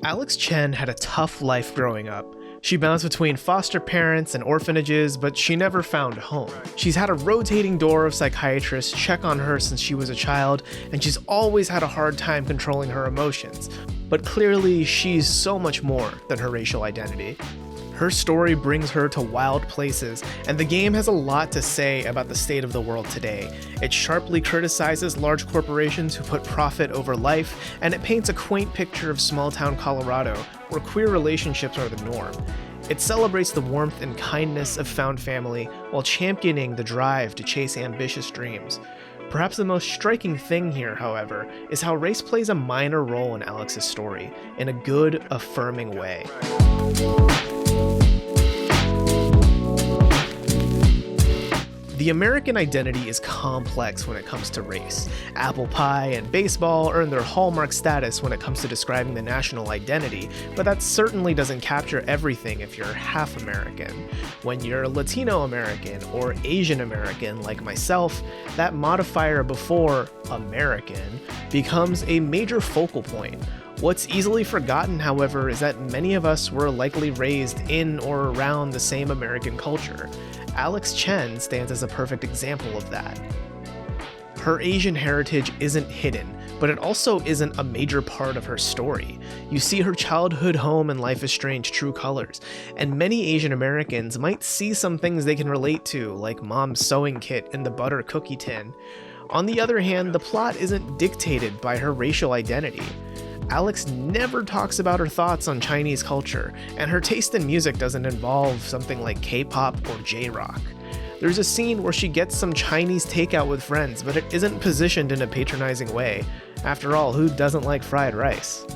Alex Chen had a tough life growing up. She bounced between foster parents and orphanages, but she never found home. She's had a rotating door of psychiatrists check on her since she was a child, and she's always had a hard time controlling her emotions. But clearly, she's so much more than her racial identity. Her story brings her to wild places, and the game has a lot to say about the state of the world today. It sharply criticizes large corporations who put profit over life, and it paints a quaint picture of small-town Colorado, where queer relationships are the norm. It celebrates the warmth and kindness of found family, while championing the drive to chase ambitious dreams. Perhaps the most striking thing here, however, is how race plays a minor role in Alex's story, in a good, affirming way. The American identity is complex when it comes to race. Apple pie and baseball earn their hallmark status when it comes to describing the national identity, but that certainly doesn't capture everything if you're half American. When you're Latino American or Asian American like myself, that modifier before American becomes a major focal point. What's easily forgotten, however, is that many of us were likely raised in or around the same American culture. Alex Chen stands as a perfect example of that. Her Asian heritage isn't hidden, but it also isn't a major part of her story. You see her childhood home in Life is Strange true colors, and many Asian Americans might see some things they can relate to, like Mom's sewing kit and the butter cookie tin. On the other hand, the plot isn't dictated by her racial identity. Alex never talks about her thoughts on Chinese culture, and her taste in music doesn't involve something like K-pop or J-rock. There's a scene where she gets some Chinese takeout with friends, but it isn't positioned in a patronizing way. After all, who doesn't like fried rice?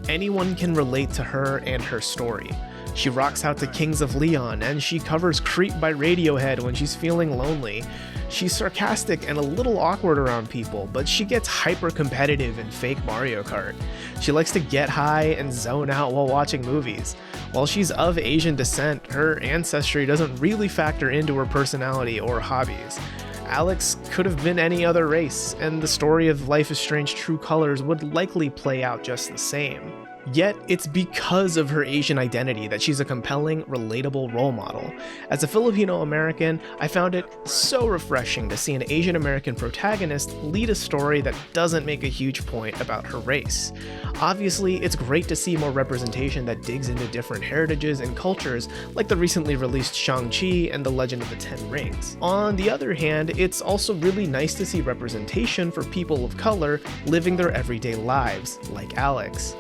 Anyone can relate to her and her story. She rocks out to Kings of Leon, and she covers Creep by Radiohead when she's feeling lonely. She's sarcastic and a little awkward around people, but she gets hyper-competitive in fake Mario Kart. She likes to get high and zone out while watching movies. While she's of Asian descent, her ancestry doesn't really factor into her personality or hobbies. Alex could have been any other race, and the story of Life is Strange True Colors would likely play out just the same. Yet, it's because of her Asian identity that she's a compelling, relatable role model. As a Filipino American, I found it so refreshing to see an Asian American protagonist lead a story that doesn't make a huge point about her race. Obviously, it's great to see more representation that digs into different heritages and cultures, like the recently released Shang-Chi and The Legend of the Ten Rings. On the other hand, it's also really nice to see representation for people of color living their everyday lives, like Alex.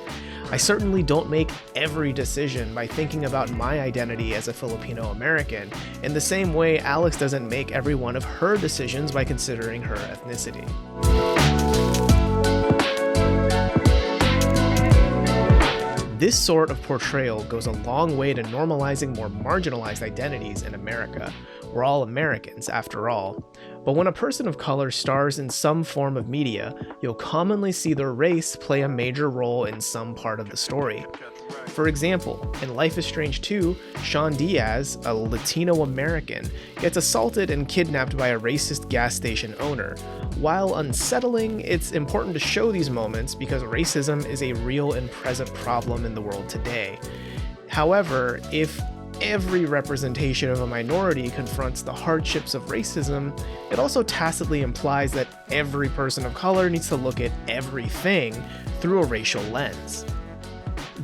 I certainly don't make every decision by thinking about my identity as a Filipino American, in the same way Alex doesn't make every one of her decisions by considering her ethnicity. This sort of portrayal goes a long way to normalizing more marginalized identities in America. We're all Americans, after all. But when a person of color stars in some form of media, you'll commonly see their race play a major role in some part of the story. For example, in Life is Strange 2, Sean Diaz, a Latino American, gets assaulted and kidnapped by a racist gas station owner. While unsettling, it's important to show these moments because racism is a real and present problem in the world today. However, if every representation of a minority confronts the hardships of racism, it also tacitly implies that every person of color needs to look at everything through a racial lens.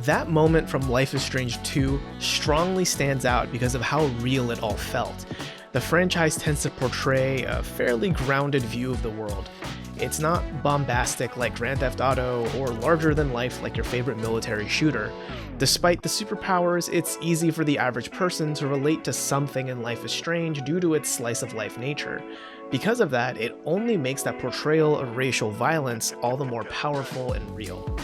That moment from Life is Strange 2 strongly stands out because of how real it all felt. The franchise tends to portray a fairly grounded view of the world. It's not bombastic like Grand Theft Auto or larger than life like your favorite military shooter. Despite the superpowers, it's easy for the average person to relate to something in Life is Strange due to its slice-of-life nature. Because of that, it only makes that portrayal of racial violence all the more powerful and real.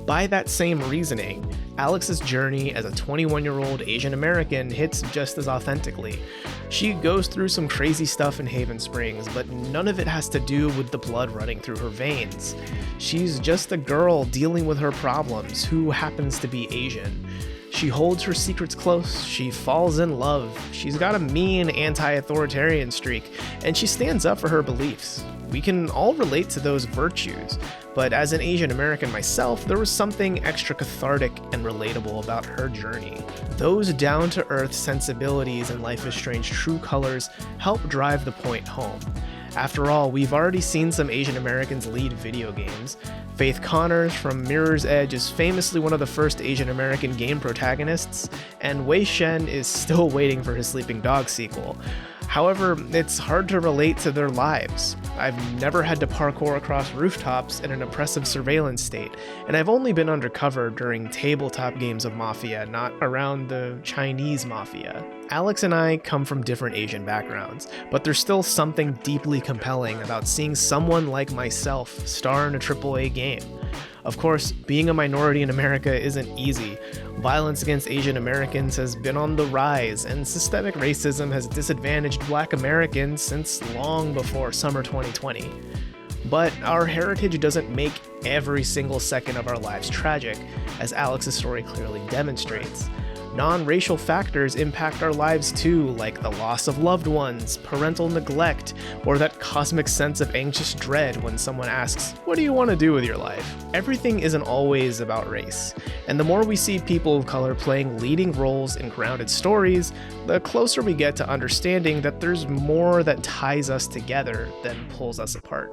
By that same reasoning, Alex's journey as a 21-year-old Asian American hits just as authentically. She goes through some crazy stuff in Haven Springs, but none of it has to do with the blood running through her veins. She's just a girl dealing with her problems who happens to be Asian. She holds her secrets close, she falls in love, she's got a mean anti-authoritarian streak, and she stands up for her beliefs. we can all relate to those virtues. But as an Asian American myself, there was something extra cathartic and relatable about her journey. Those down-to-earth sensibilities and Life is Strange true colors help drive the point home. After all, we've already seen some Asian Americans lead video games. Faith Connors from Mirror's Edge is famously one of the first Asian American game protagonists, and Wei Shen is still waiting for his Sleeping Dogs sequel. However, it's hard to relate to their lives. I've never had to parkour across rooftops in an oppressive surveillance state, and I've only been undercover during tabletop games of Mafia, not around the Chinese Mafia. Alex and I come from different Asian backgrounds, but there's still something deeply compelling about seeing someone like myself star in a AAA game. Of course, being a minority in America isn't easy. Violence against Asian Americans has been on the rise, and systemic racism has disadvantaged Black Americans since long before summer 2020. But our heritage doesn't make every single second of our lives tragic, as Alex's story clearly demonstrates. Non-racial factors impact our lives too, like the loss of loved ones, parental neglect, or that cosmic sense of anxious dread when someone asks, "What do you want to do with your life?" Everything isn't always about race, and the more we see people of color playing leading roles in grounded stories, the closer we get to understanding that there's more that ties us together than pulls us apart.